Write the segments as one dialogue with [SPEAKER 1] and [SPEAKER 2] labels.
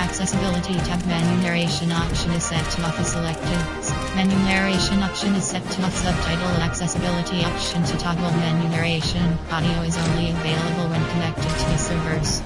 [SPEAKER 1] Accessibility tab. Menu narration option is set to off as selected. Menu narration option is set to off. Subtitle accessibility option to toggle menu narration. Audio is only available when connected to the servers.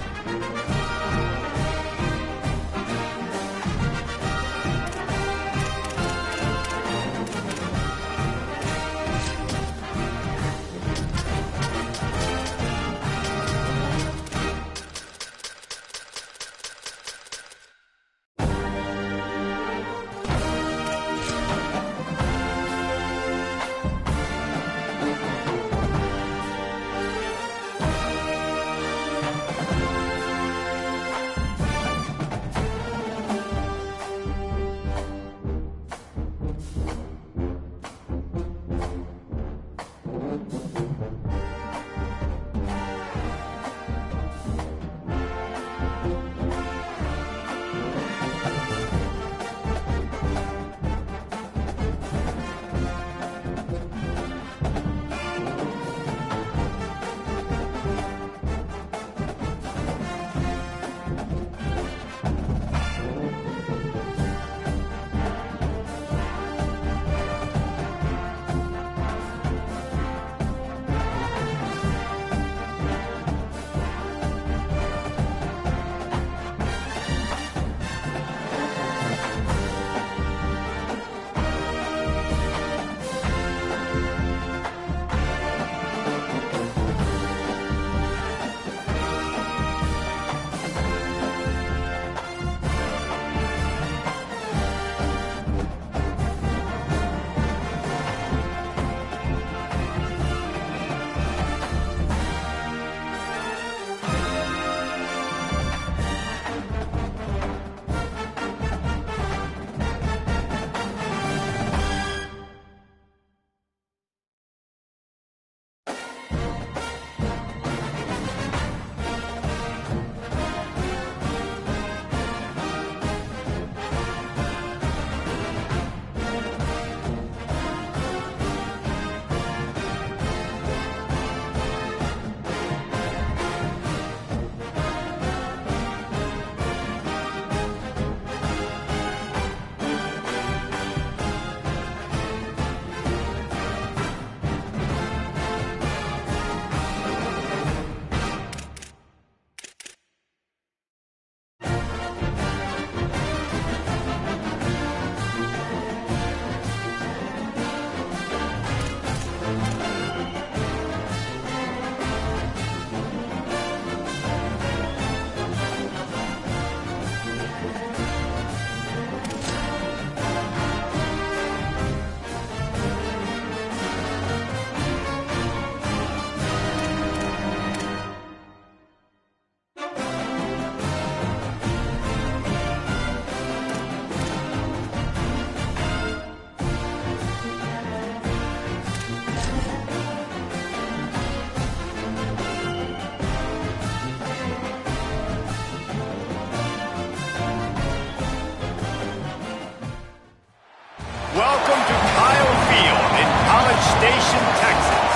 [SPEAKER 2] Welcome to Kyle Field in College Station, Texas.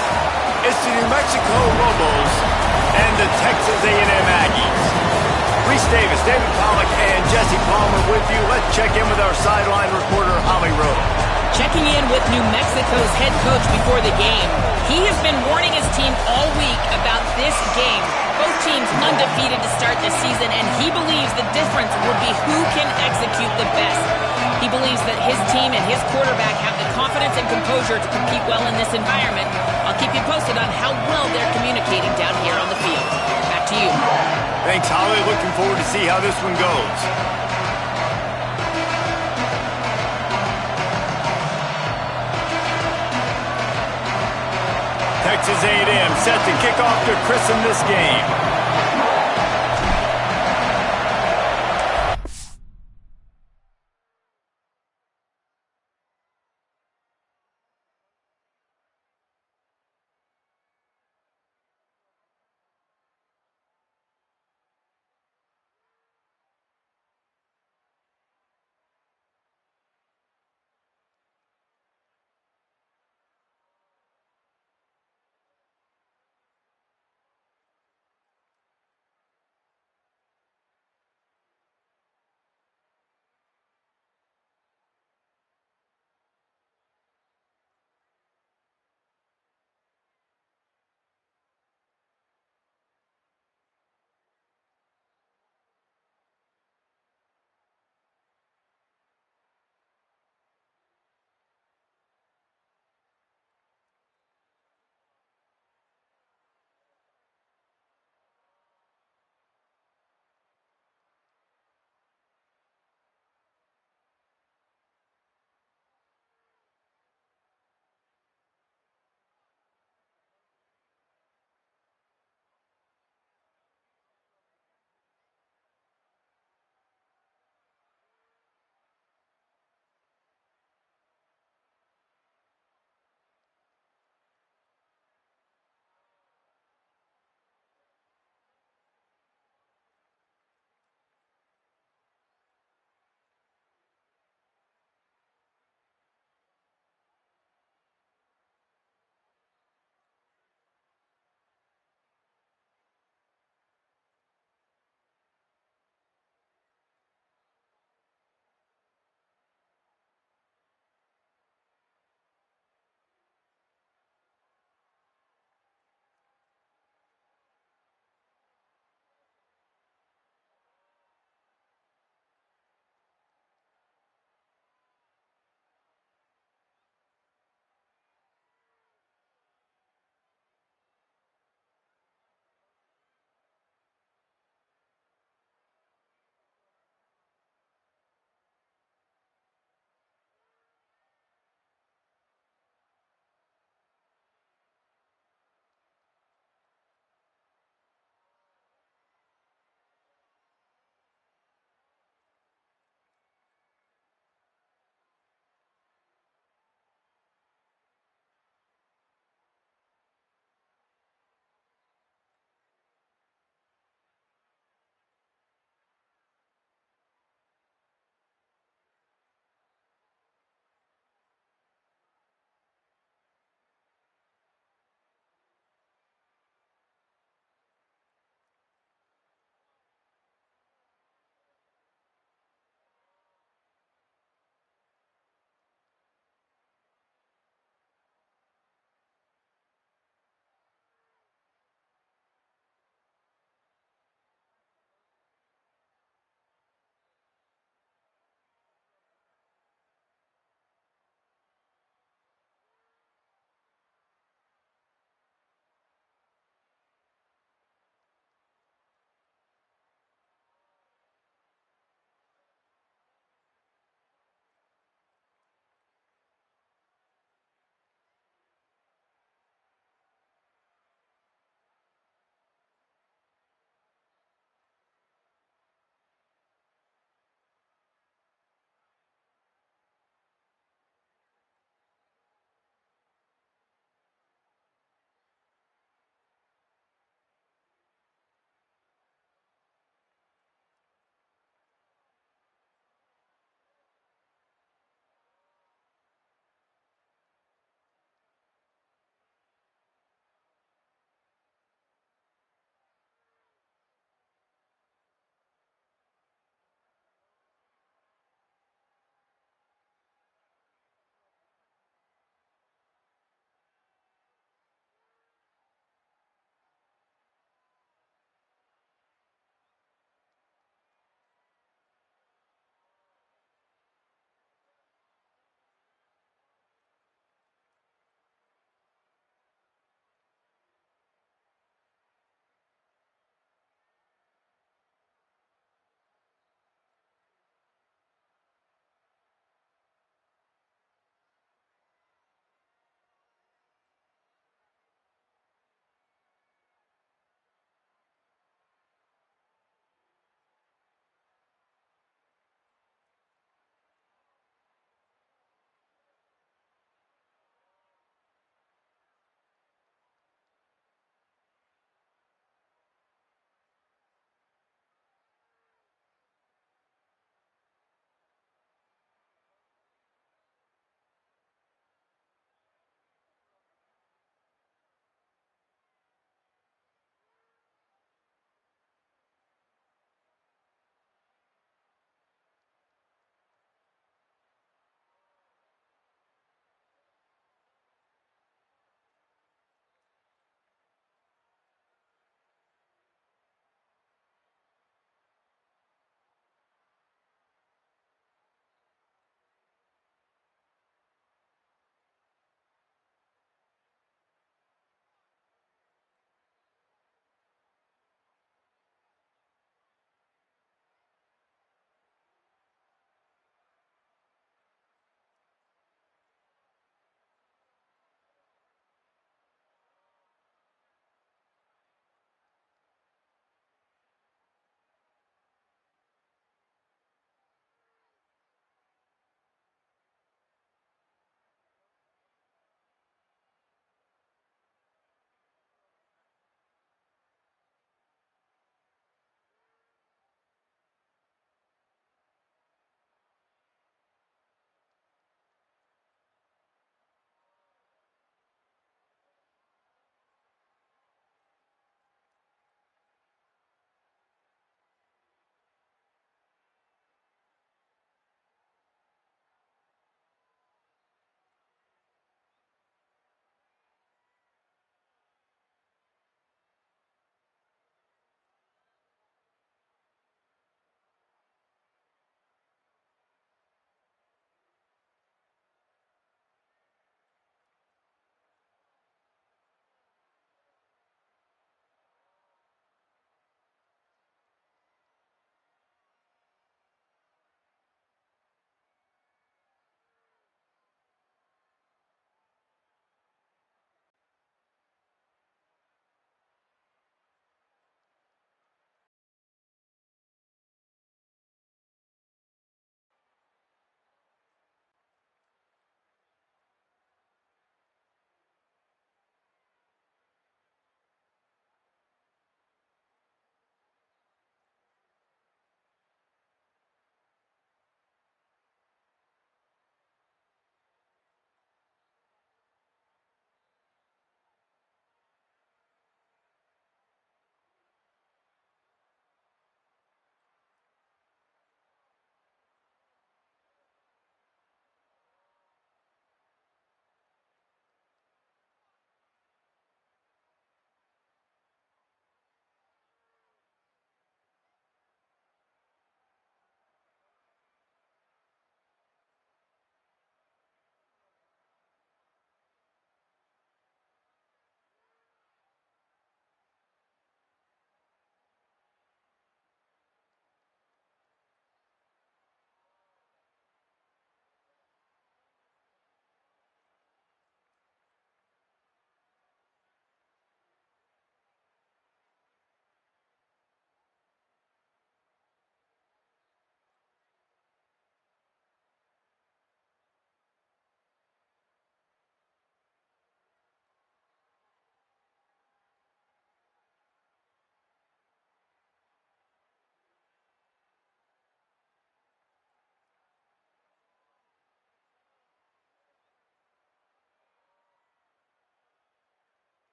[SPEAKER 2] It's the New Mexico Lobos and the Texas A&M Aggies. Reese Davis, David Pollock, and Jesse Palmer with you. Let's check in with our sideline reporter, Holly Rowe.
[SPEAKER 3] Checking in with New Mexico's head coach before the game. He has been warning his team all week about this game. Both teams undefeated to start the season, and he believes the difference will be who can execute the best. He believes that his team and his quarterback have the confidence and composure to compete well in this environment. I'll keep you posted on how well they're communicating down here on the field. Back to you.
[SPEAKER 2] Thanks, Holly. Looking forward to see how this one goes. Texas A&M set to kick off to christen this game.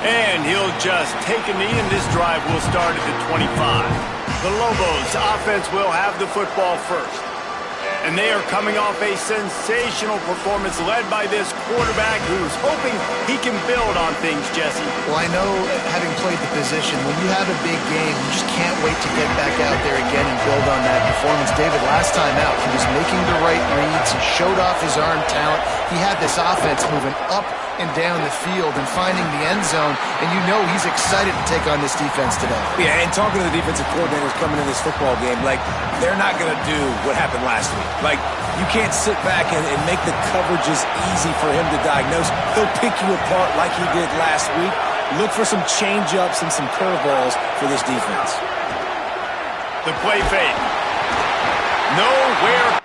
[SPEAKER 2] And he'll just take a knee, and this drive will start at the 25. The Lobos offense will have the football first. And they are coming off a sensational performance led by this quarterback who's hoping he can build on things, Jesse.
[SPEAKER 4] Well, I know, having played the position, when you have a big game, you just can't wait to get back out there again and build on that performance. David, last time out, he was making the right reads. He showed off his arm talent. He had this offense moving up and down the field and finding the end zone, and you know he's excited to take on this defense today.
[SPEAKER 5] Yeah, and talking to the defensive coordinators coming in this football game, like, they're not going to do what happened last week. Like, you can't sit back and make the coverages easy for him to diagnose. He'll pick you apart like he did last week. Look for some change-ups and some curveballs for this defense.
[SPEAKER 2] The play fake. Nowhere.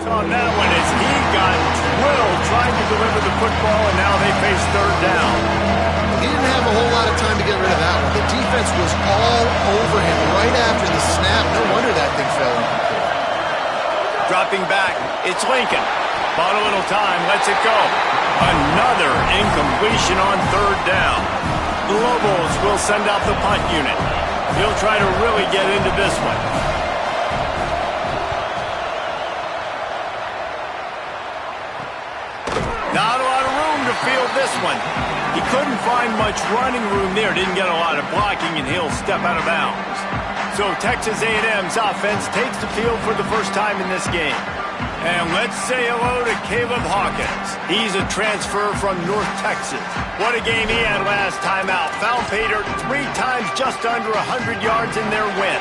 [SPEAKER 2] So on that one, as he got drilled trying to deliver the football, and now they face third down.
[SPEAKER 4] He didn't have a whole lot of time to get rid of that one. The defense was all over him right after the snap. No wonder that thing fell incomplete.
[SPEAKER 2] Dropping back, it's Lincoln. Bought a little time, lets it go. Another incompletion on third down. The Lobos will send out the punt unit. He'll try to really get into this one. Not a lot of room to field this one. He couldn't find much running room there. Didn't get a lot of blocking, and he'll step out of bounds. So Texas A&M's offense takes the field for the first time in this game. And let's say hello to Caleb Hawkins. He's a transfer from North Texas. What a game he had last time out. Found Pater 3 times, just under 100 yards in their win.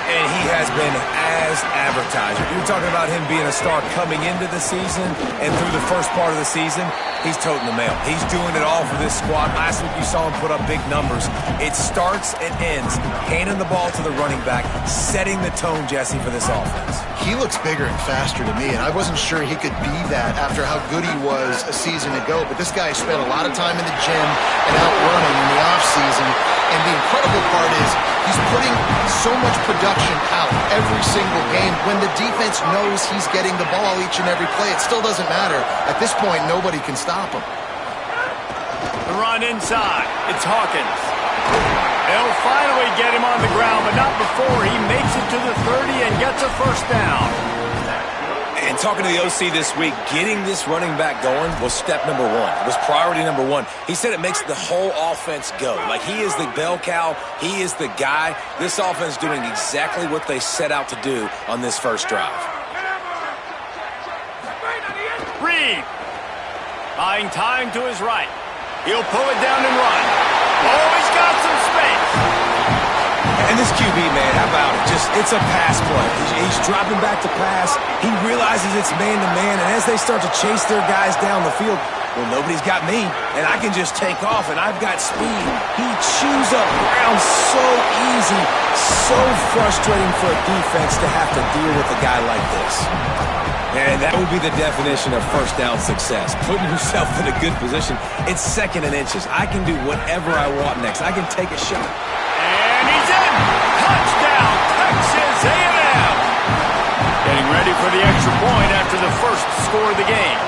[SPEAKER 5] And he has been as advertised. You were talking about him being a star coming into the season, and through the first part of the season, he's toting the mail. He's doing it all for this squad. Last week you saw him put up big numbers. It starts and ends handing the ball to the running back, setting the tone, Jesse, for this offense.
[SPEAKER 4] He looks bigger and faster to me, and I wasn't sure he could be that after how good he was a season ago. But this guy spent a lot of time in the gym and out running in the offseason. And the incredible part is he's putting so much production out every single game. When the defense knows he's getting the ball each and every play, it still doesn't matter. At this point, nobody can stop him.
[SPEAKER 2] The run inside. It's Hawkins. They'll finally get him on the ground, but not before he makes it to the 30 and gets a first down.
[SPEAKER 5] And talking to the OC this week, getting this running back going was step number one. It was priority number one. He said it makes the whole offense go. Like, he is the bell cow. He is the guy. This offense doing exactly what they set out to do on this first drive.
[SPEAKER 2] Reed. Buying time to his right. He'll pull it down and run. Oh, he's got some space.
[SPEAKER 5] And this QB, man, how about it? It's a pass play. He's dropping back to pass. He realizes it's man-to-man, and as they start to chase their guys down the field, well, nobody's got me, and I can just take off, and I've got speed. He chews up ground so easy, so frustrating for a defense to have to deal with a guy like this. And that would be the definition of first down success, putting yourself in a good position. It's second and inches. I can do whatever I want next. I can take a shot.
[SPEAKER 2] And he's in! Touchdown, Texas A&M! Getting ready for the extra point after the first score of the game.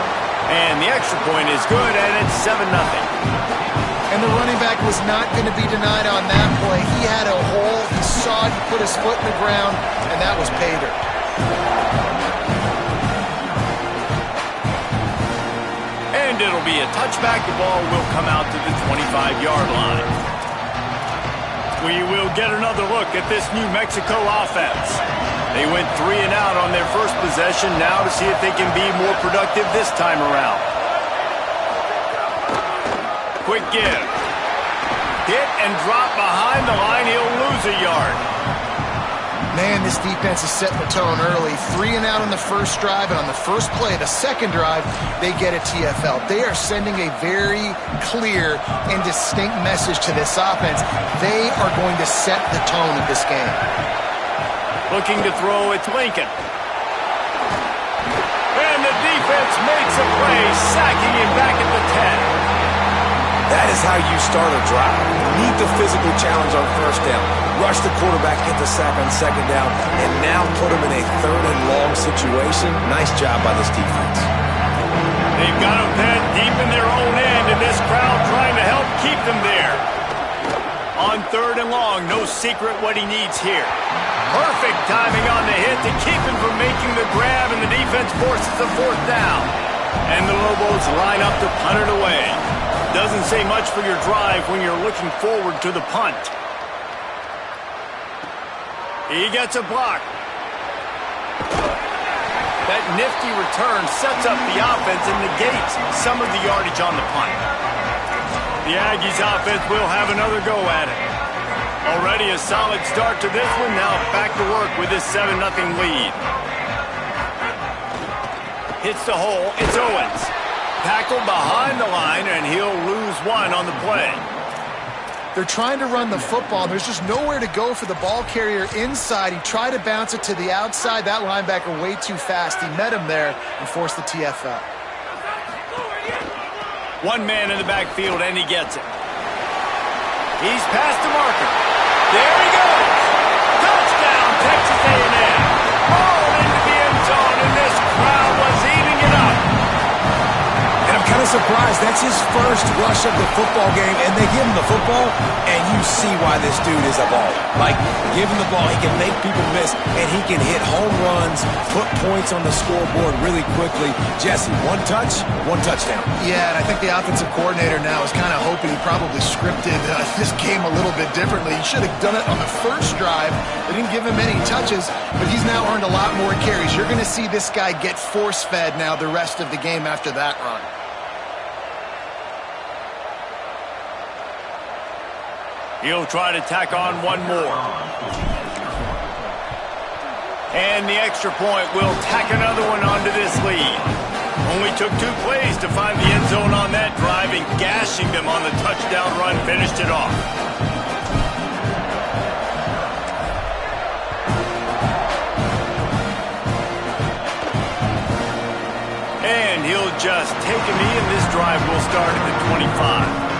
[SPEAKER 2] And the extra point is good, and it's 7-0.
[SPEAKER 4] And the running back was not going to be denied on that play. He had a hole. He saw it. He put his foot in the ground, and that was Pater.
[SPEAKER 2] And it'll be a touchback. The ball will come out to the 25-yard line. We will get another look at this New Mexico offense. They went 3 and out on their first possession, now to see if they can be more productive this time around. Quick give. Hit and drop behind the line. He'll lose a yard.
[SPEAKER 4] Man, this defense is setting the tone early. 3 and out on the first drive, and on the first play, the second drive, they get a TFL. They are sending a very clear and distinct message to this offense. They are going to set the tone of this game.
[SPEAKER 2] Looking to throw, it's Lincoln. And the defense makes a play, sacking him back at the 10.
[SPEAKER 5] That is how you start a drive. Meet the physical challenge on first down. Rush the quarterback, get the sack on second down, and now put him in a 3rd and long situation. Nice job by this defense.
[SPEAKER 2] They've got him penned deep in their own end, and this crowd trying to help keep them there. On 3rd and long, no secret what he needs here. Perfect timing on the hit to keep him from making the grab, and the defense forces a 4th down. And the Lobos line up to punt it away. Doesn't say much for your drive when you're looking forward to the punt. He gets a block. That nifty return sets up the offense and negates some of the yardage on the punt. The Aggies offense will have another go at it. Already a solid start to this one. Now back to work with this 7-0 lead. Hits the hole. It's Owens. Tackled behind the line, and he'll lose 1 on the play.
[SPEAKER 4] They're trying to run the football. There's just nowhere to go for the ball carrier inside. He tried to bounce it to the outside. That linebacker way too fast. He met him there and forced the TFL.
[SPEAKER 2] 1 man in the backfield, and he gets it. He's past the marker. There he goes. Touchdown, Texas A&M. Rolled into the end zone, and this crowd was eating it up.
[SPEAKER 5] Kind of surprised. That's his first rush of the football game, and they give him the football, and you see why this dude is a baller. Like, give him the ball, he can make people miss, and he can hit home runs, put points on the scoreboard really quickly. Jesse, 1 touch, 1 touchdown.
[SPEAKER 4] Yeah, and I think the offensive coordinator now is kind of hoping he probably scripted this game a little bit differently. He should have done it on the first drive. They didn't give him any touches, but he's now earned a lot more carries. You're going to see this guy get force-fed now the rest of the game after that run.
[SPEAKER 2] He'll try to tack on 1 more. And the extra point will tack another one onto this lead. Only took 2 plays to find the end zone on that drive, and gashing them on the touchdown run finished it off. And he'll just take a knee, and this drive will start at the 25.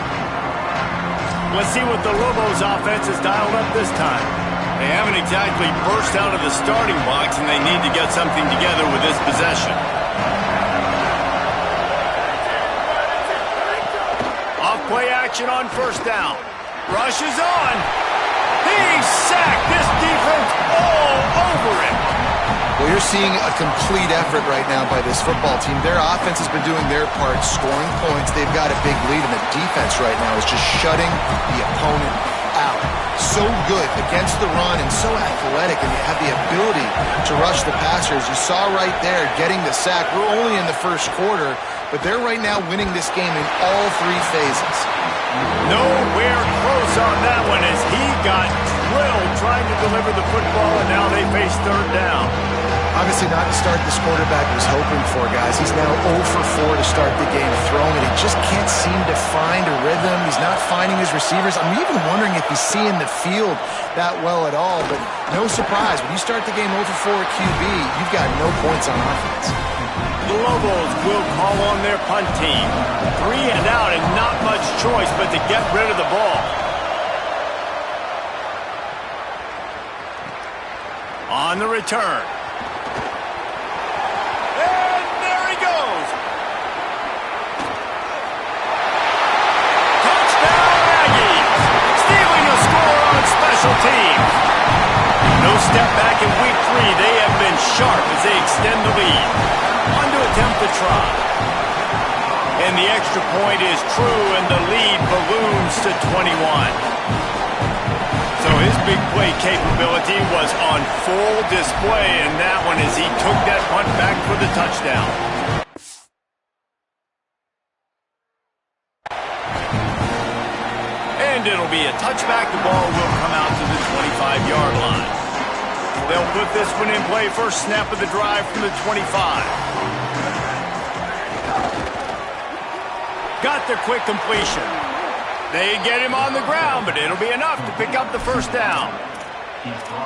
[SPEAKER 2] Let's see what the Lobos offense has dialed up this time. They haven't exactly burst out of the starting box, and they need to get something together with this possession. Off-play action on first down. Rush is on. He's sacked. This defense all over it.
[SPEAKER 4] Well, you're seeing a complete effort right now by this football team. Their offense has been doing their part, scoring points. They've got a big lead, and the defense right now is just shutting the opponent out. So good against the run and so athletic, and they have the ability to rush the passers. You saw right there getting the sack. We're only in the first quarter, but they're right now winning this game in all 3 phases.
[SPEAKER 2] Nowhere close on that one as he got drilled trying to deliver the football, and now they face 3rd down.
[SPEAKER 4] Obviously not the start this quarterback was hoping for, guys. He's now 0 for 4 to start the game throwing it. He just can't seem to find a rhythm. He's not finding his receivers. I'm even wondering if he's seeing the field that well at all. But no surprise, when you start the game 0 for 4 QB, you've got no points on offense.
[SPEAKER 2] The Lobos will call on their punt team. 3 and out and not much choice but to get rid of the ball. On the return. And there he goes. Touchdown Aggies. Stealing a score on special teams. No step back in week 3. They have been sharp as they extend the lead. On to attempt the try. And the extra point is true, and the lead balloons to 21. So his big play capability was on full display in that one as he took that punt back for the touchdown. And it'll be a touchback. The ball will come out to the 25-yard line. They'll They'll put this one in play. First snap of the drive from the 25. Got the quick completion. They get him on the ground, but it'll be enough to pick up the first down.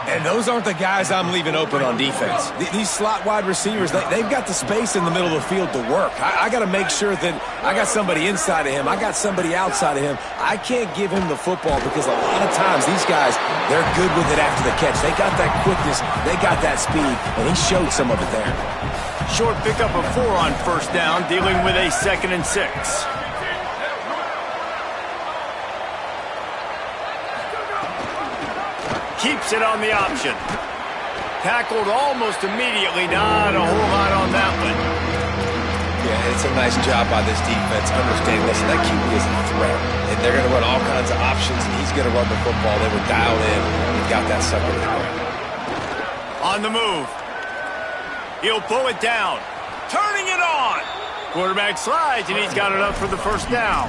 [SPEAKER 5] And those aren't the guys I'm leaving open on defense. These slot wide receivers, they've got the space in the middle of the field to work. I got to make sure that I got somebody inside of him. I got somebody outside of him. I can't give him the football because a lot of times these guys, they're good with it after the catch. They got that quickness. They got that speed, and he showed some of it there.
[SPEAKER 2] Short pickup of 4 on first down, dealing with a 2nd and 6. Keeps it on the option. Tackled almost immediately. Not a whole lot on that one.
[SPEAKER 5] Yeah, it's a nice job by this defense. Understanding, listen, that QB is a threat. And they're going to run all kinds of options, and he's going to run the football. They were dialed in and got that sucker to the ground.
[SPEAKER 2] On the move. He'll pull it down. Turning it on. Quarterback slides, and he's got enough for the first down.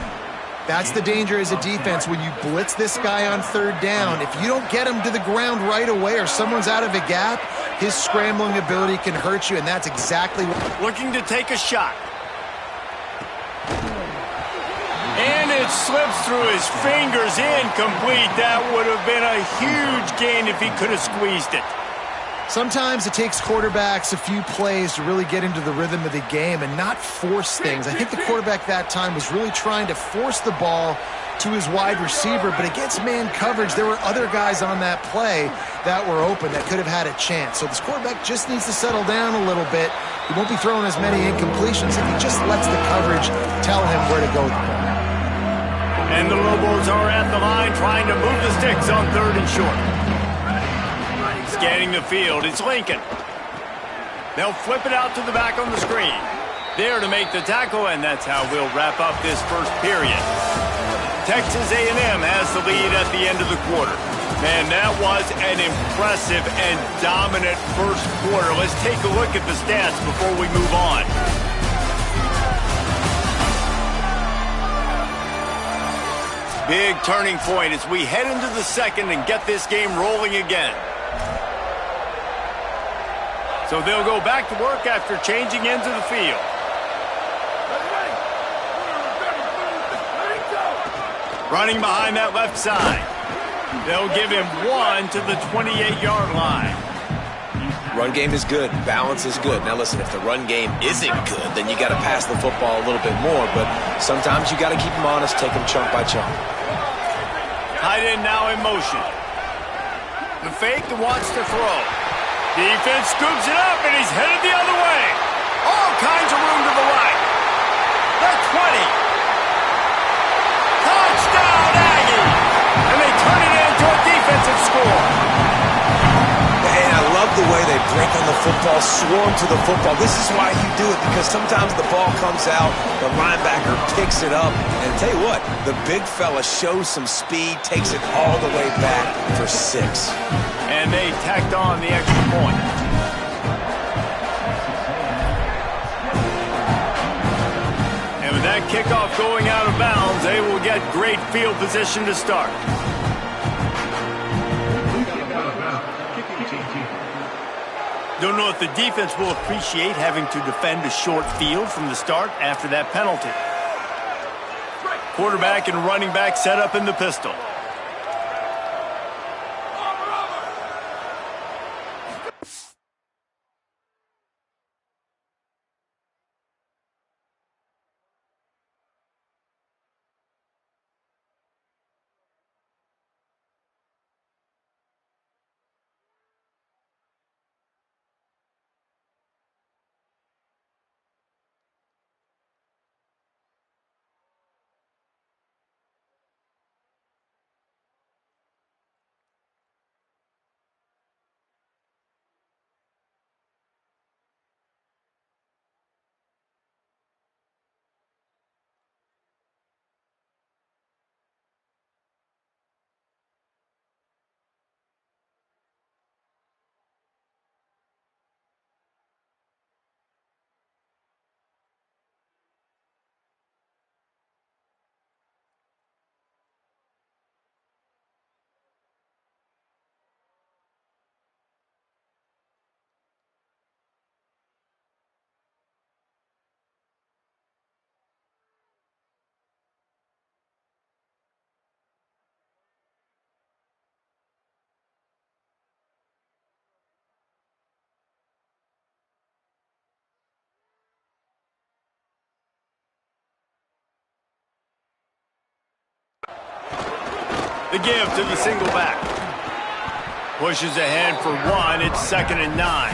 [SPEAKER 4] That's the danger as a defense when you blitz this guy on third down. If you don't get him to the ground right away or someone's out of a gap, his scrambling ability can hurt you, and that's exactly what...
[SPEAKER 2] Looking to take a shot. And it slips through his fingers, incomplete. That would have been a huge gain if he could have squeezed it.
[SPEAKER 4] Sometimes it takes quarterbacks a few plays to really get into the rhythm of the game and not force things. I think the quarterback that time was really trying to force the ball to his wide receiver, but against man coverage, there were other guys on that play that were open that could have had a chance. So this quarterback just needs to settle down a little bit. He won't be throwing as many incompletions if he just lets the coverage tell him where to go.
[SPEAKER 2] And the Lobos are at the line trying to move the sticks on 3rd and short. Scanning the field, it's Lincoln. They'll flip it out to the back on the screen. There to make the tackle, and that's how we'll wrap up this first period. Texas A&M has the lead at the end of the quarter. Man, that was an impressive and dominant first quarter. Let's take a look at the stats before we move on. Big turning point as we head into the second and get this game rolling again. So they'll go back to work after changing into the field. Running behind that left side. They'll give him 1 to the 28-yard line.
[SPEAKER 5] Run game is good. Balance is good. Now, listen, if the run game isn't good, then you got to pass the football a little bit more. But sometimes you got to keep them honest, take them chunk by chunk.
[SPEAKER 2] Tight end now in motion. The fake wants to throw. Defense scoops it up, and he's headed the other way. All kinds of room to the right. The 20. Touchdown, Aggie! And they turn it into a defensive score.
[SPEAKER 5] And I love the way they break on the football, swarm to the football. This is why you do it, because sometimes the ball comes out, the linebacker picks it up, and tell you what, the big fella shows some speed, takes it all the way back for 6.
[SPEAKER 2] And they tacked on the extra point. And with that kickoff going out of bounds, they will get great field position to start. Don't know if the defense will appreciate having to defend a short field from the start after that penalty. Quarterback and running back set up in the pistol. The give to the single back. Pushes ahead for one. It's 2nd and 9.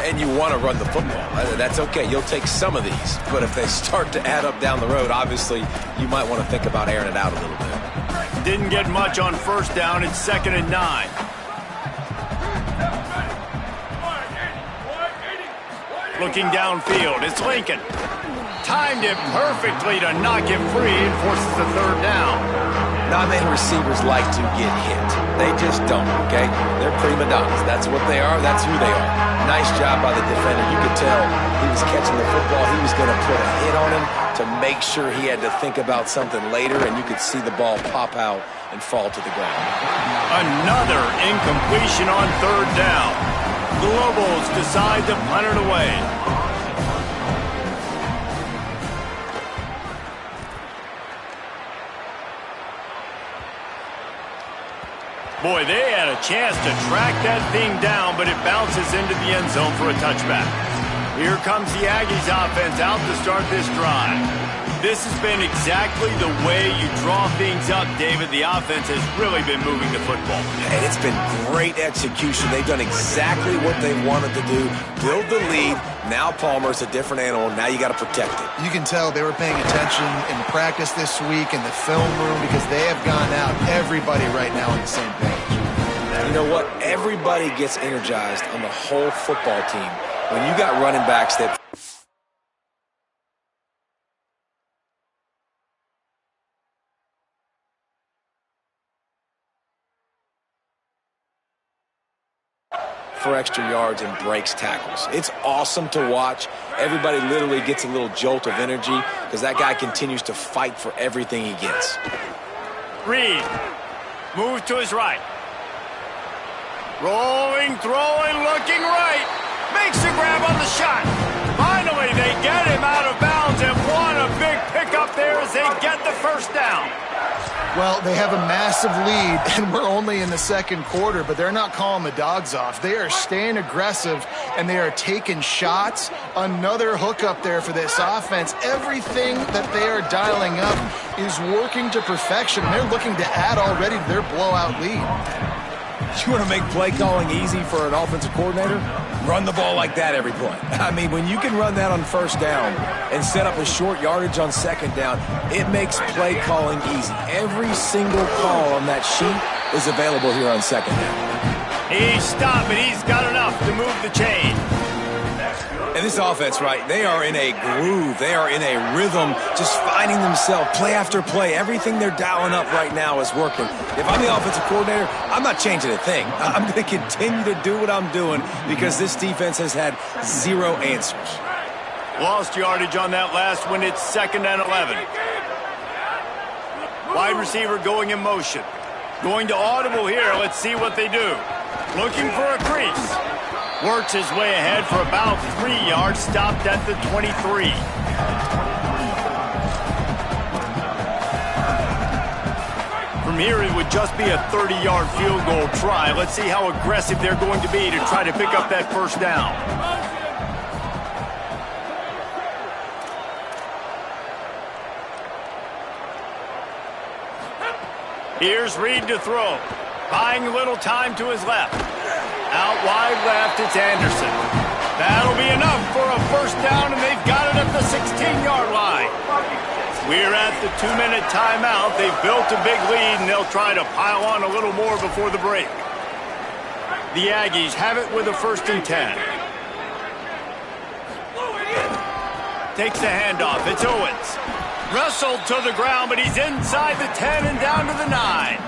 [SPEAKER 5] And you want to run the football. That's okay. You'll take some of these. But if they start to add up down the road, obviously you might want to think about airing it out a little bit.
[SPEAKER 2] Didn't get much on 1st down. It's 2nd and 9. Looking downfield, it's Lincoln. Timed it perfectly to knock it free and forces the 3rd down.
[SPEAKER 5] Not many receivers like to get hit. They just don't, okay? They're prima donnas. That's what they are. That's who they are. Nice job by the defender. You could tell he was catching the football. He was going to put a hit on him to make sure he had to think about something later, and you could see the ball pop out and fall to the ground.
[SPEAKER 2] Another incompletion on 3rd down. The Lobos decide to punt it away. Boy, they had a chance to track that thing down, but it bounces into the end zone for a touchback. Here comes the Aggies offense out to start this drive. This has been exactly the way you draw things up, David. The offense has really been moving the football.
[SPEAKER 5] And it's been great execution. They've done exactly what they wanted to do. Build the lead. Now Palmer's a different animal. Now you got to protect it.
[SPEAKER 4] You can tell they were paying attention in practice this week in the film room because they have gone out, everybody right now on the same page.
[SPEAKER 5] You know what? Everybody gets energized on the whole football team when you got running backs that for extra yards and breaks tackles. It's awesome to watch. Everybody literally gets a little jolt of energy because that guy continues to fight for everything he gets.
[SPEAKER 2] Reed moves to his right. Rolling, throwing, looking right. Makes the grab on the shot. Finally, they get him out of bounds, and what a big pickup there as they get the 1st down.
[SPEAKER 4] Well, they have a massive lead, and we're only in the 2nd quarter, but they're not calling the dogs off. They are staying aggressive, and they are taking shots. Another hookup there for this offense. Everything that they are dialing up is working to perfection. They're looking to add already to their blowout lead.
[SPEAKER 5] You want to make play calling easy for an offensive coordinator? Run the ball like that every play. I mean, when you can run that on 1st down and set up a short yardage on 2nd down, it makes play calling easy. Every single call on that sheet is available here on 2nd down.
[SPEAKER 2] He's stopped, but he's got enough to move the chain.
[SPEAKER 5] And this offense, right, they are in a groove. They are in a rhythm, just finding themselves play after play. Everything they're dialing up right now is working. If I'm the offensive coordinator, I'm not changing a thing. I'm going to continue to do what I'm doing because this defense has had 0 answers.
[SPEAKER 2] Lost yardage on that last one. It's 2nd and 11. Wide receiver going in motion. Going to audible here. Let's see what they do. Looking for a crease. Works his way ahead for about 3 yards, stopped at the 23. From here, it would just be a 30-yard field goal try. Let's see how aggressive they're going to be to try to pick up that 1st down. Here's Reed to throw. Buying a little time to his left. Out wide left, it's Anderson. That'll be enough for a 1st down, and they've got it at the 16-yard line. We're at the 2-minute timeout. They've built a big lead, and they'll try to pile on a little more before the break. The Aggies have it with a 1st and 10. Takes the handoff. It's Owens. Wrestled to the ground, but he's inside the 10 and down to the 9.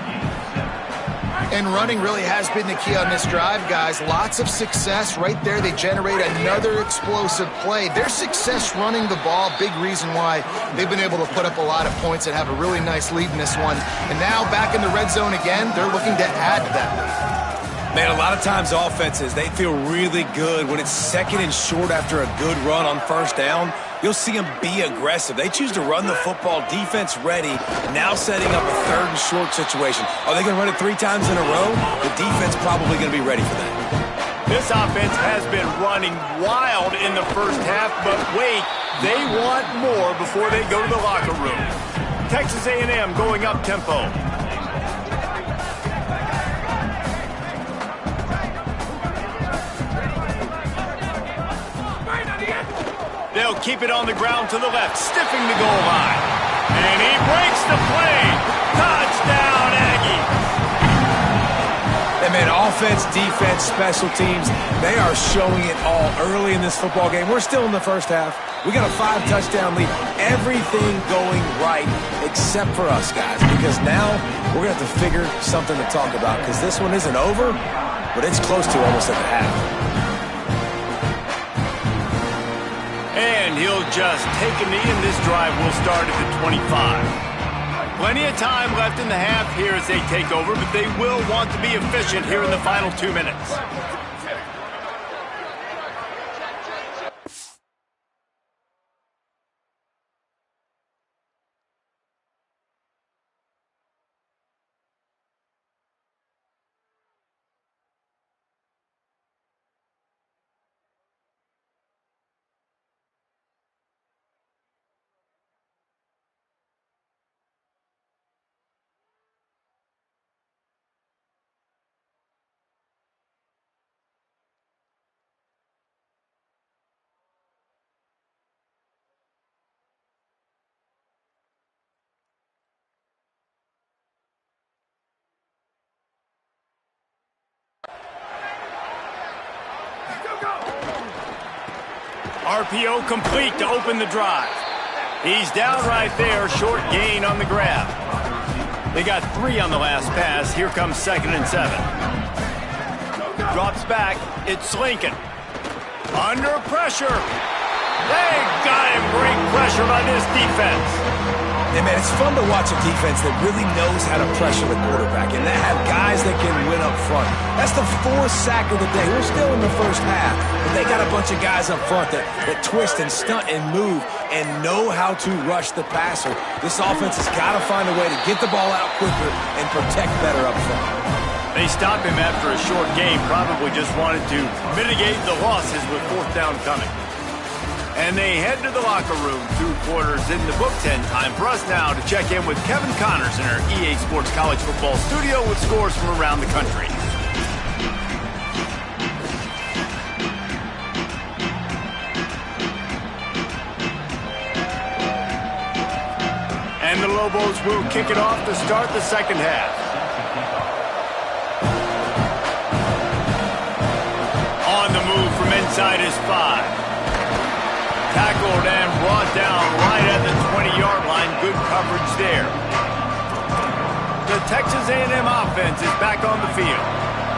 [SPEAKER 4] And running really has been the key on this drive, guys. Lots of success right there. They generate another explosive play. Their success running the ball, big reason why they've been able to put up a lot of points and have a really nice lead in this one. And now back in the red zone again, they're looking to add to that lead.
[SPEAKER 5] Man, a lot of times offenses, they feel really good when it's 2nd and short after a good run on 1st down. You'll see them be aggressive. They choose to run the football, defense ready, now setting up a 3rd and short situation. Are they going to run it 3 times in a row? The defense probably going to be ready for that.
[SPEAKER 2] This offense has been running wild in the 1st half, but wait, they want more before they go to the locker room. Texas A&M going up tempo. They'll keep it on the ground to the left, stiffing the goal line. And he breaks the play. Touchdown, Aggies.
[SPEAKER 5] And man, offense, defense, special teams, they are showing it all early in this football game. We're still in the first half. We got a 5-touchdown lead. Everything going right except for us, guys, because now we're going to have to figure something to talk about because this one isn't over, but it's close to almost at the half.
[SPEAKER 2] And he'll just take a knee, and this drive will start at the 25. Plenty of time left in the half here as they take over, but they will want to be efficient here in the final 2 minutes. RPO complete to open the drive. He's down right there, short gain on the grab. They got 3 on the last pass. Here comes 2nd and 7. Drops back. It's Lincoln. Under pressure. They got him. Great pressure by this defense.
[SPEAKER 5] Hey, man, it's fun to watch a defense that really knows how to pressure the quarterback and that have guys that can win up front. That's the 4th sack of the day. We're still in the first half, but they got a bunch of guys up front that twist and stunt and move and know how to rush the passer. This offense has got to find a way to get the ball out quicker and protect better up front.
[SPEAKER 2] They stopped him after a short game, probably just wanted to mitigate the losses with 4th down coming. And they head to the locker room through quarters in the book 10. Time for us now to check in with Kevin Connors in our EA Sports College Football studio with scores from around the country. And the Lobos will kick it off to start the second half. On the move from inside is 5. Tackled and brought down right at the 20-yard line. Good coverage there. The Texas A&M offense is back on the field.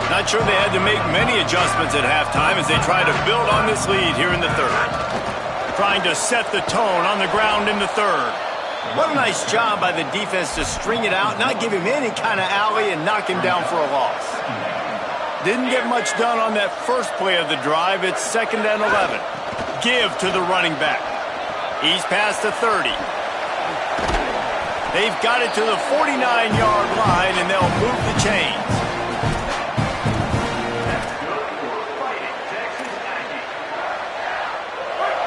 [SPEAKER 2] Not sure they had to make many adjustments at halftime as they try to build on this lead here in the third. Trying to set the tone on the ground in the third. What a nice job by the defense to string it out, not give him any kind of alley, and knock him down for a loss. Didn't get much done on that first play of the drive. It's 2nd and 11. Give to the running back. He's past the 30. They've got it to the 49-yard line, and they'll move the chains.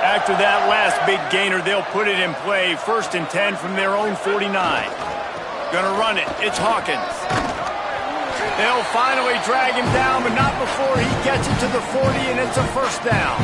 [SPEAKER 2] After that last big gainer, they'll put it in play. 1st and 10 from their own 49. Gonna run it. It's Hawkins. They'll finally drag him down, but not before he gets it to the 40, and it's a 1st down.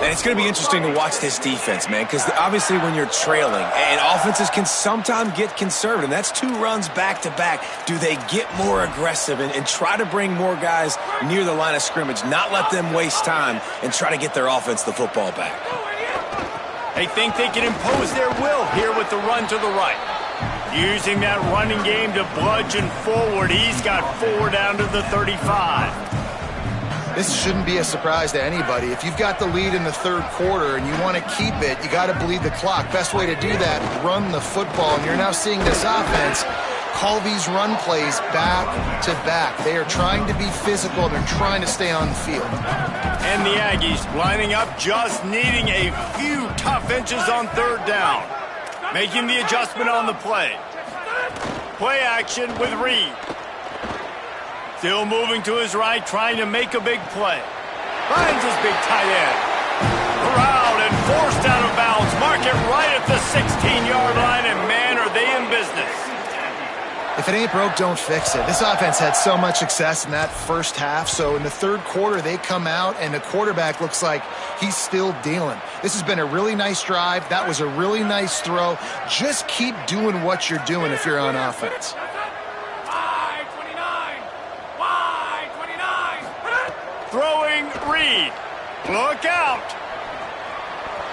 [SPEAKER 5] And it's going to be interesting to watch this defense, man, because obviously when you're trailing, and offenses can sometimes get conservative, and that's 2 runs back-to-back. Do they get more aggressive and try to bring more guys near the line of scrimmage, not let them waste time, and try to get their offense the football back?
[SPEAKER 2] They think they can impose their will here with the run to the right. Using that running game to bludgeon forward. He's got 4 down to the 35.
[SPEAKER 4] This shouldn't be a surprise to anybody. If you've got the lead in the third quarter and you want to keep it, you got to bleed the clock. Best way to do that, run the football. And you're now seeing this offense call these run plays back to back. They are trying to be physical, and they're trying to stay on the field.
[SPEAKER 2] And the Aggies lining up, just needing a few tough inches on 3rd down. Making the adjustment on the play. Play action with Reed. Still moving to his right, trying to make a big play. Finds his big tight end. Corralled and forced out of bounds. Mark it right at the 16-yard line, and man, are they in business.
[SPEAKER 4] If it ain't broke, don't fix it. This offense had so much success in that first half, so in the third quarter, they come out, and the quarterback looks like he's still dealing. This has been a really nice drive. That was a really nice throw. Just keep doing what you're doing if you're on offense.
[SPEAKER 2] Throwing Reed. Look out.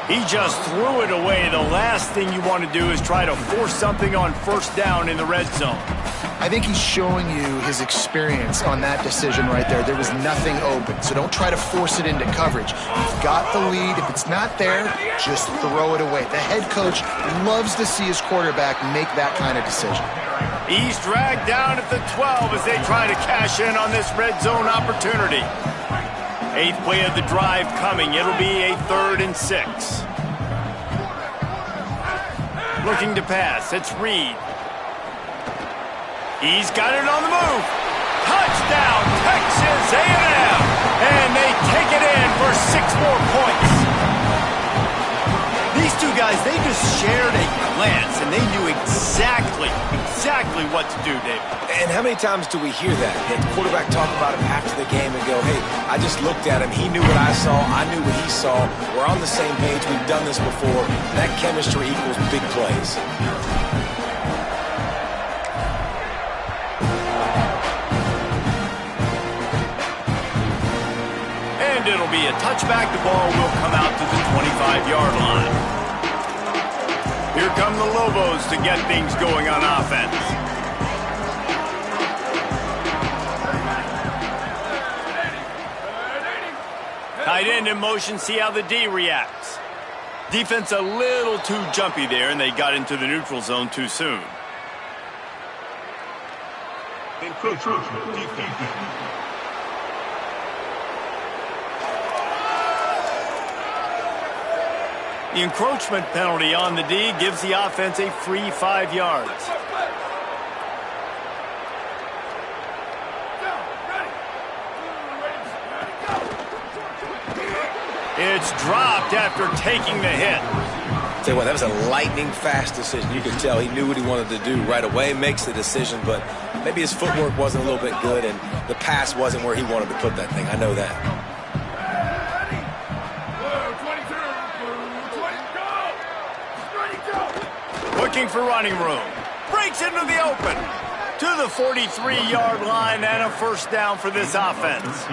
[SPEAKER 2] He just threw it away. The last thing you want to do is try to force something on first down in the red zone.
[SPEAKER 4] I think he's showing you his experience on that decision right there. There was nothing open, so don't try to force it into coverage. You've got the lead. If it's not there, just throw it away. The head coach loves to see his quarterback make that kind of decision.
[SPEAKER 2] He's dragged down at the 12 as they try to cash in on this red zone opportunity. 8th play of the drive coming. It'll be a 3rd and 6. Looking to pass. It's Reed. He's got it on the move. Touchdown, Texas A&M. And they take it in for 6 more points. These two guys, they just shared a glance, and they knew exactly what to do, David.
[SPEAKER 5] And how many times do we hear that? The quarterback talk about him after the game and go, hey, I just looked at him. He knew what I saw. I knew what he saw. We're on the same page. We've done this before. That chemistry equals big plays.
[SPEAKER 2] And it'll be a touchback. The ball will come out to the 25-yard line. Here come the Lobos to get things going on offense. Tight end in motion, see how the D reacts. Defense a little too jumpy there, and they got into the neutral zone too soon. The encroachment penalty on the D gives the offense a free 5 yards. It's dropped after taking the hit.
[SPEAKER 5] Tell you what, that was a lightning-fast decision. You could tell he knew what he wanted to do right away, makes the decision, but maybe his footwork wasn't a little bit good, and the pass wasn't where he wanted to put that thing. I know that.
[SPEAKER 2] Looking for running room. Breaks into the open. To the 43-yard line and a first down for this offense.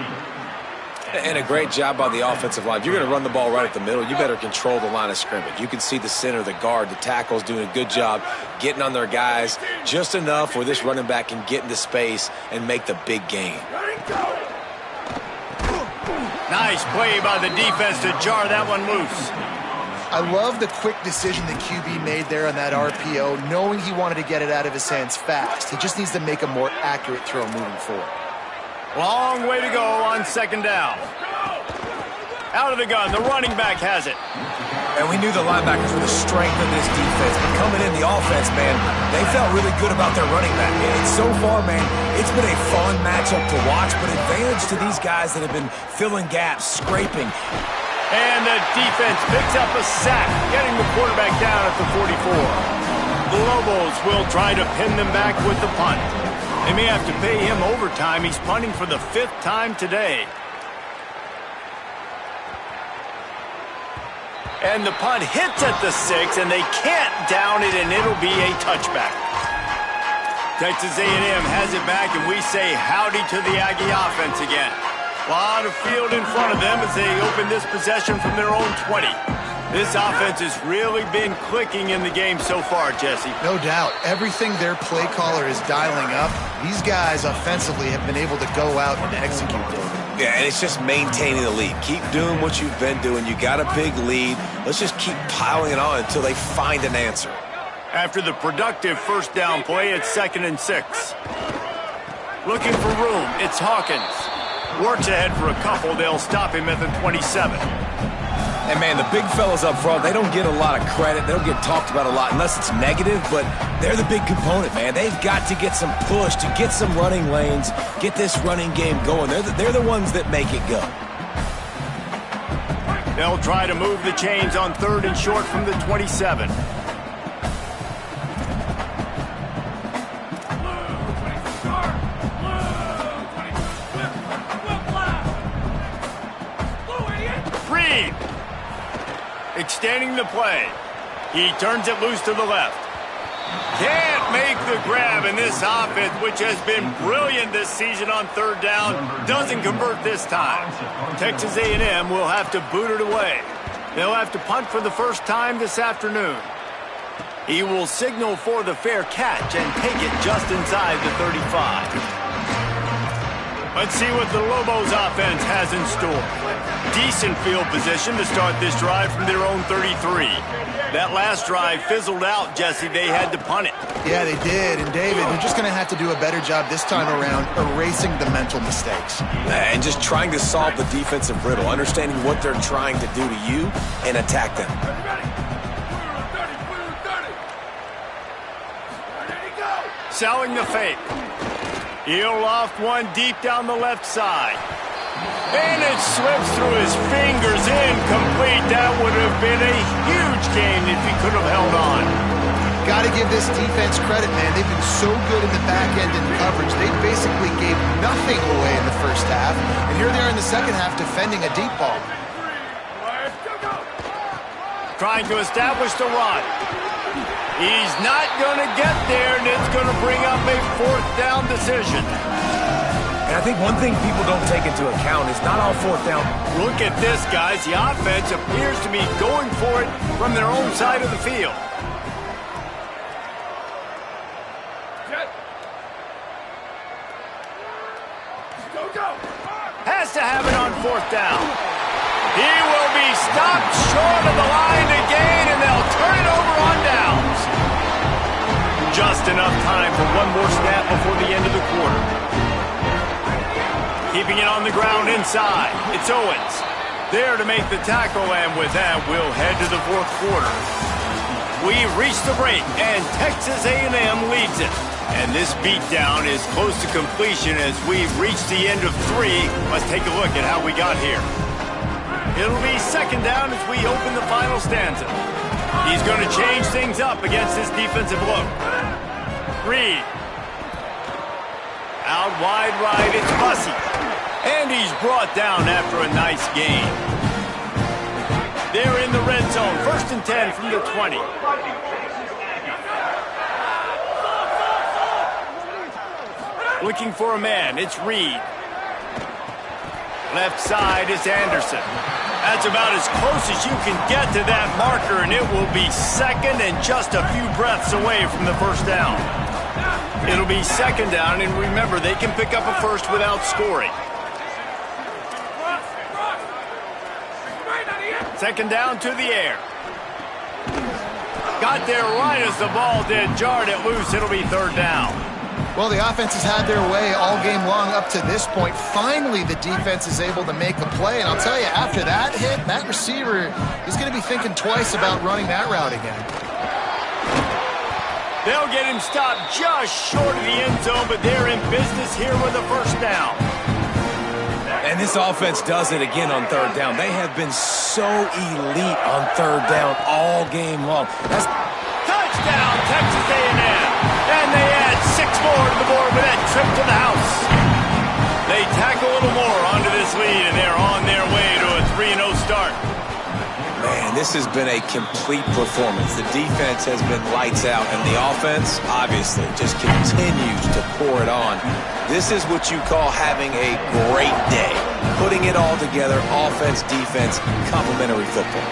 [SPEAKER 5] And a great job by the offensive line. If you're going to run the ball right at the middle, you better control the line of scrimmage. You can see the center, the guard, the tackles doing a good job getting on their guys just enough where this running back can get into space and make the big gain.
[SPEAKER 2] Nice play by the defense to jar that one loose.
[SPEAKER 4] I love the quick decision the QB made there on that RPO, knowing he wanted to get it out of his hands fast. He just needs to make a more accurate throw moving forward.
[SPEAKER 2] Long way to go on second down. Out of the gun, the running back has it.
[SPEAKER 5] And we knew the linebackers were the strength of this defense, but coming in the offense, man, they felt really good about their running back. And so far, man, it's been a fun matchup to watch, but advantage to these guys that have been filling gaps, scraping.
[SPEAKER 2] And the defense picks up a sack, getting the quarterback down at the 44. The Lobos will try to pin them back with the punt. They may have to pay him overtime. He's punting for the 5th time today. And the punt hits at the 6, and they can't down it, and it'll be a touchback. Texas A&M has it back, and we say howdy to the Aggie offense again. A lot of field in front of them as they open this possession from their own 20. This offense has really been clicking in the game so far, Jesse.
[SPEAKER 4] No doubt. Everything their play caller is dialing up, these guys offensively have been able to go out and execute, David.
[SPEAKER 5] Yeah, and it's just maintaining the lead. Keep doing what you've been doing. You got a big lead. Let's just keep piling it on until they find an answer.
[SPEAKER 2] After the productive first down play, it's 2nd and 6. Looking for room, it's Hawkins. Works ahead for a couple. They'll stop him at the 27.
[SPEAKER 5] And, man, the big fellas up front, they don't get a lot of credit. They don't get talked about a lot unless it's negative, but they're the big component, man. They've got to get some push, to get some running lanes, get this running game going. They're the ones that make it go.
[SPEAKER 2] They'll try to move the chains on 3rd and short from the 27. Reed. Extending the play. He turns it loose to the left. Can't make the grab, and this offense, which has been brilliant this season on third down, doesn't convert this time. Texas A&M will have to boot it away. They'll have to punt for the first time this afternoon. He will signal for the fair catch and take it just inside the 35. Let's see what the Lobos offense has in store. Decent field position to start this drive from their own 33. That last drive fizzled out, Jesse. They had to punt it.
[SPEAKER 4] Yeah, they did. And, David, they're just going to have to do a better job this time around erasing the mental mistakes.
[SPEAKER 5] And just trying to solve the defensive riddle, understanding what they're trying to do to you and attack them.
[SPEAKER 2] Selling the fake. He'll loft one deep down the left side. And it slips through his fingers, incomplete. That would have been a huge gain if he could have held on.
[SPEAKER 4] Got to give this defense credit, man. They've been so good in the back end in coverage. They basically gave nothing away in the first half. And here they are in the second half defending a deep ball.
[SPEAKER 2] Trying to establish the run. He's not going to get there, and it's going to bring up a fourth down decision.
[SPEAKER 5] And I think one thing people don't take into account is not all fourth down.
[SPEAKER 2] Look at this, guys. The offense appears to be going for it from their own side of the field. Has to have it on fourth down. He will be stopped short of the line to gain, and they'll turn it over on downs. Just enough time for one more snap before the end of the quarter. Keeping it on the ground inside. It's Owens. There to make the tackle, and with that, we'll head to the fourth quarter. We reach the break, and Texas A&M leads it. And this beatdown is close to completion as we've reached the end of 3. Let's take a look at how we got here. It'll be second down as we open the final stanza. He's going to change things up against this defensive look. Reed. Out wide right, it's Bussey. And he's brought down after a nice gain. They're in the red zone. First and 10 from the 20. Looking for a man. It's Reed. Left side is Anderson. That's about as close as you can get to that marker, and it will be second and just a few breaths away from the first down. It'll be second down, and remember, they can pick up a first without scoring. Second down to the air. Got there right as the ball did. Jarred it loose. It'll be third down.
[SPEAKER 4] Well, the offense has had their way all game long up to this point. Finally, the defense is able to make a play. And I'll tell you, after that hit, that receiver is going to be thinking twice about running that route again.
[SPEAKER 2] They'll get him stopped just short of the end zone, but they're in business here with a first down.
[SPEAKER 5] And this offense does it again on third down. They have been so elite on third down all game long. That's
[SPEAKER 2] touchdown, Texas A&M. And they add 6 more to the board with that trip to the house. They tack a little more onto this lead, and they're on their way to a 3-0 start.
[SPEAKER 5] Man, this has been a complete performance. The defense has been lights out, and the offense, obviously, just continues to pour it on. This is what you call having a great day. Putting it all together, offense, defense, complementary football.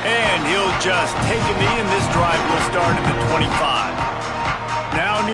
[SPEAKER 2] And he'll just take a knee, and this drive will start at the 25. Now...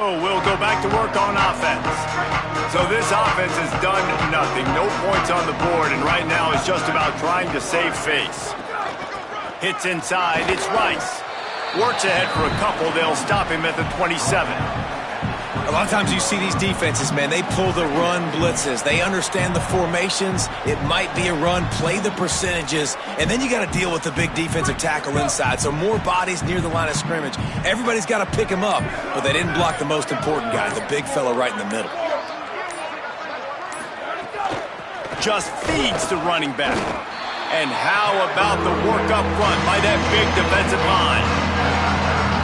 [SPEAKER 2] So we'll go back to work on offense. So this offense has done nothing. No points on the board, and right now it's just about trying to save face. Hits inside. It's Rice. Works ahead for a couple. They'll stop him at the 27.
[SPEAKER 5] A lot of times you see these defenses, man, they pull the run blitzes. They understand the formations. It might be a run, play the percentages, and then you got to deal with the big defensive tackle inside. So more bodies near the line of scrimmage. Everybody's got to pick him up, but they didn't block the most important guy, the big fella right in the middle.
[SPEAKER 2] Just feeds the running back. And how about the work up front by that big defensive line?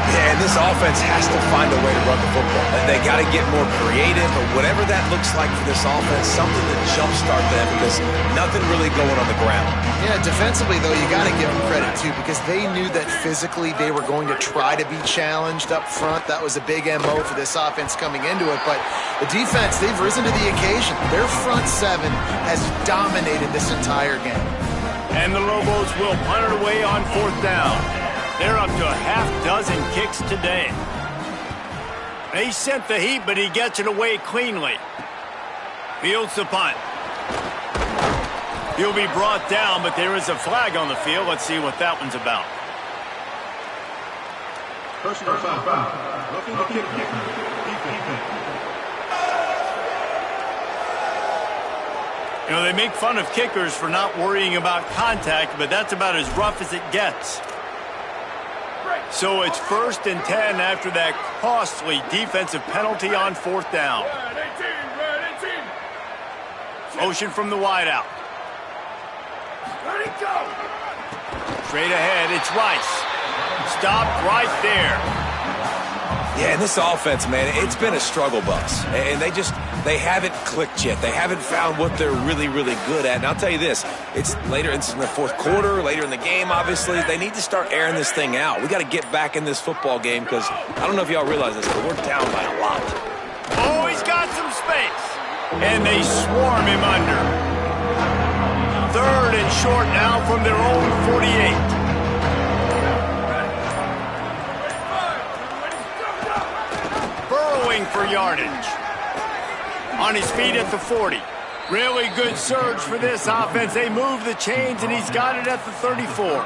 [SPEAKER 5] Yeah, and this offense has to find a way to run the football. They got to get more creative, but whatever that looks like for this offense, something to jumpstart them because nothing really going on the ground.
[SPEAKER 4] Yeah, defensively, though, you got to give them credit, too, because they knew that physically they were going to try to be challenged up front. That was a big MO for this offense coming into it, but the defense, they've risen to the occasion. Their front seven has dominated this entire game.
[SPEAKER 2] And the Lobos will punt it away on 4th down. They're up to a half-dozen kicks today. They sent the heat, but he gets it away cleanly. Fields the punt. He'll be brought down, but there is a flag on the field. Let's see what that one's about.
[SPEAKER 6] Personal foul. Looking to kick. Defense.
[SPEAKER 2] You know, they make fun of kickers for not worrying about contact, but that's about as rough as it gets. So it's 1st and 10 after that costly defensive penalty on 4th down. Motion from the wideout. Straight ahead, it's Rice. Stopped right there.
[SPEAKER 5] Yeah, and this offense, man, it's been a struggle bus. And they haven't clicked yet. They haven't found what they're really, really good at. And I'll tell you this, it's later in the 4th quarter, later in the game, obviously. They need to start airing this thing out. We got to get back in this football game because I don't know if y'all realize this, but we're down by a lot.
[SPEAKER 2] Oh, he's got some space. And they swarm him under. 3rd and short now from their own 48. For yardage. On his feet at the 40. Really good surge for this offense. They move the chains, and he's got it at the 34.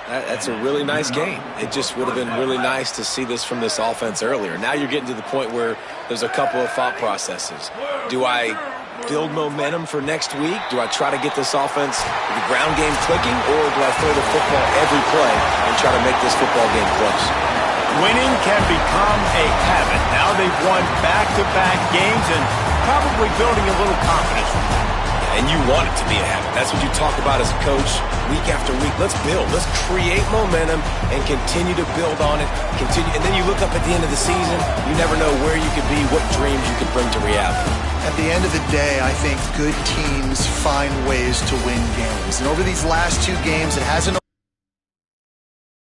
[SPEAKER 5] That's a really nice game. It just would have been really nice to see this from this offense earlier. Now you're getting to the point where there's a couple of thought processes. Do I build momentum for next week? Do I try to get this offense, the ground game clicking, or do I throw the football every play and try to make this football game close?
[SPEAKER 2] Winning can become a habit. Now they've won back-to-back games and probably building a little confidence.
[SPEAKER 5] And you want it to be a habit. That's what you talk about as a coach week after week. Let's build. Let's create momentum and continue to build on it. And then you look up at the end of the season, you never know where you could be, what dreams you could bring to reality.
[SPEAKER 4] At the end of the day, I think good teams find ways to win games. And over these last 2 games, it hasn't